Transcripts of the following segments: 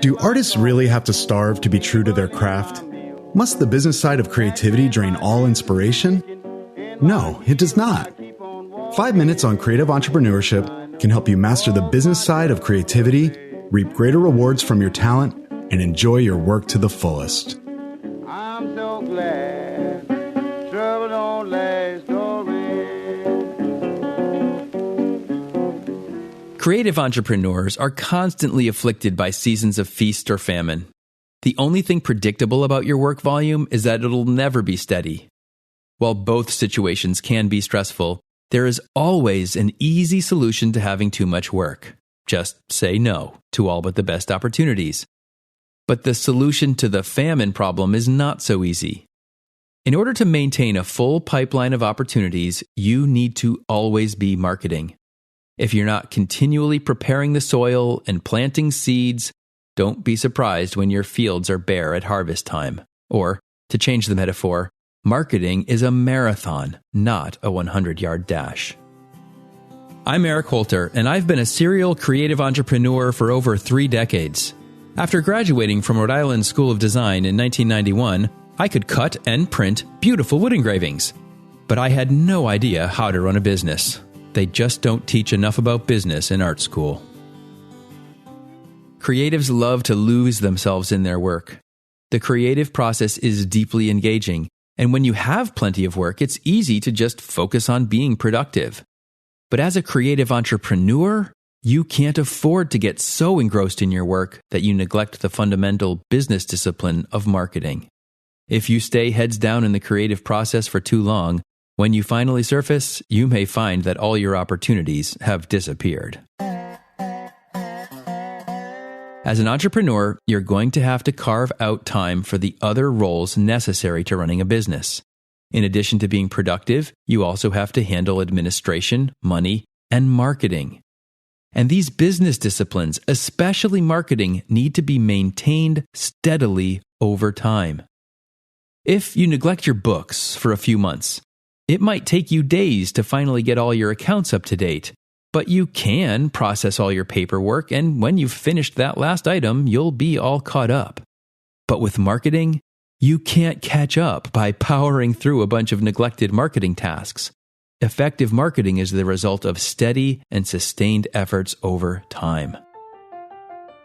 Do artists really have to starve to be true to their craft? Must the business side of creativity drain all inspiration? No, it does not. 5 minutes on creative entrepreneurship can help you master the business side of creativity, reap greater rewards from your talent, and enjoy your work to the fullest. I'm so glad trouble don't last always. Creative entrepreneurs are constantly afflicted by seasons of feast or famine. The only thing predictable about your work volume is that it'll never be steady. While both situations can be stressful, there is always an easy solution to having too much work. Just say no to all but the best opportunities. But the solution to the famine problem is not so easy. In order to maintain a full pipeline of opportunities, you need to always be marketing. If you're not continually preparing the soil and planting seeds, don't be surprised when your fields are bare at harvest time. Or, to change the metaphor, marketing is a marathon, not a 100-yard dash. I'm Eric Holter, and I've been a serial creative entrepreneur for over 3 decades. After graduating from Rhode Island School of Design in 1991, I could cut and print beautiful wood engravings. But I had no idea how to run a business. They just don't teach enough about business in art school. Creatives love to lose themselves in their work. The creative process is deeply engaging, and when you have plenty of work, it's easy to just focus on being productive. But as a creative entrepreneur, you can't afford to get so engrossed in your work that you neglect the fundamental business discipline of marketing. If you stay heads down in the creative process for too long, when you finally surface, you may find that all your opportunities have disappeared. As an entrepreneur, you're going to have to carve out time for the other roles necessary to running a business. In addition to being productive, you also have to handle administration, money, and marketing. And these business disciplines, especially marketing, need to be maintained steadily over time. If you neglect your books for a few months, it might take you days to finally get all your accounts up to date, but you can process all your paperwork, and when you've finished that last item, you'll be all caught up. But with marketing, you can't catch up by powering through a bunch of neglected marketing tasks. Effective marketing is the result of steady and sustained efforts over time.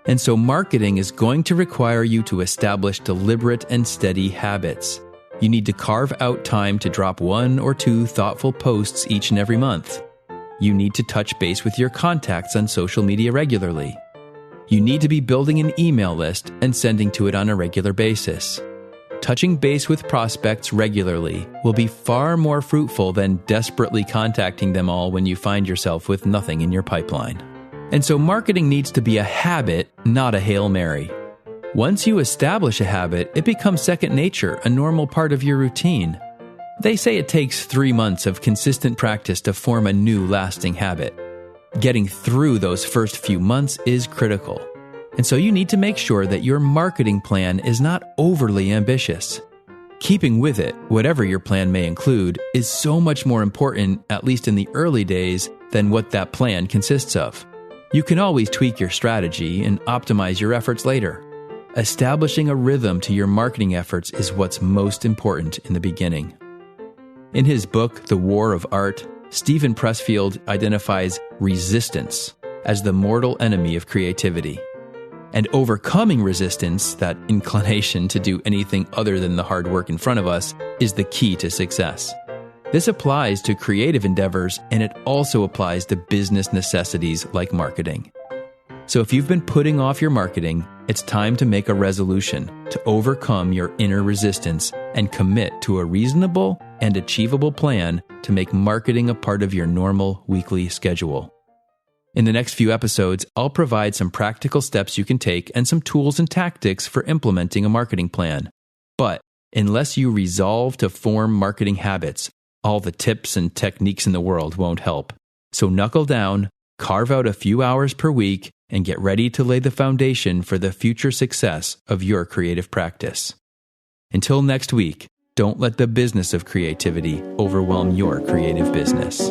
And so marketing is going to require you to establish deliberate and steady habits. You need to carve out time to drop 1 or 2 thoughtful posts each and every month. You need to touch base with your contacts on social media regularly. You need to be building an email list and sending to it on a regular basis. Touching base with prospects regularly will be far more fruitful than desperately contacting them all when you find yourself with nothing in your pipeline. And so marketing needs to be a habit, not a Hail Mary. Once you establish a habit, it becomes second nature, a normal part of your routine. They say it takes 3 months of consistent practice to form a new lasting habit. Getting through those first few months is critical. And so you need to make sure that your marketing plan is not overly ambitious. Keeping with it, whatever your plan may include, is so much more important, at least in the early days, than what that plan consists of. You can always tweak your strategy and optimize your efforts later. Establishing a rhythm to your marketing efforts is what's most important in the beginning. In his book, The War of Art, Steven Pressfield identifies resistance as the mortal enemy of creativity. And overcoming resistance, that inclination to do anything other than the hard work in front of us, is the key to success. This applies to creative endeavors, and it also applies to business necessities like marketing. So if you've been putting off your marketing, it's time to make a resolution to overcome your inner resistance and commit to a reasonable and achievable plan to make marketing a part of your normal weekly schedule. In the next few episodes, I'll provide some practical steps you can take and some tools and tactics for implementing a marketing plan. But unless you resolve to form marketing habits, all the tips and techniques in the world won't help. So knuckle down, carve out a few hours per week, and get ready to lay the foundation for the future success of your creative practice. Until next week, don't let the business of creativity overwhelm your creative business.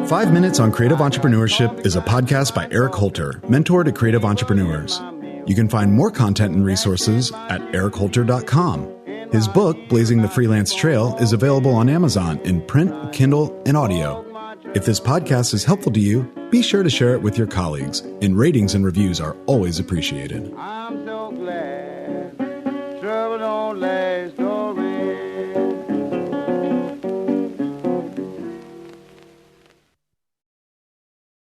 5 Minutes on Creative Entrepreneurship is a podcast by Eric Holter, mentor to creative entrepreneurs. You can find more content and resources at ericholter.com. His book, Blazing the Freelance Trail, is available on Amazon in print, Kindle, and audio. If this podcast is helpful to you, be sure to share it with your colleagues, and ratings and reviews are always appreciated. I'm so glad trouble don't last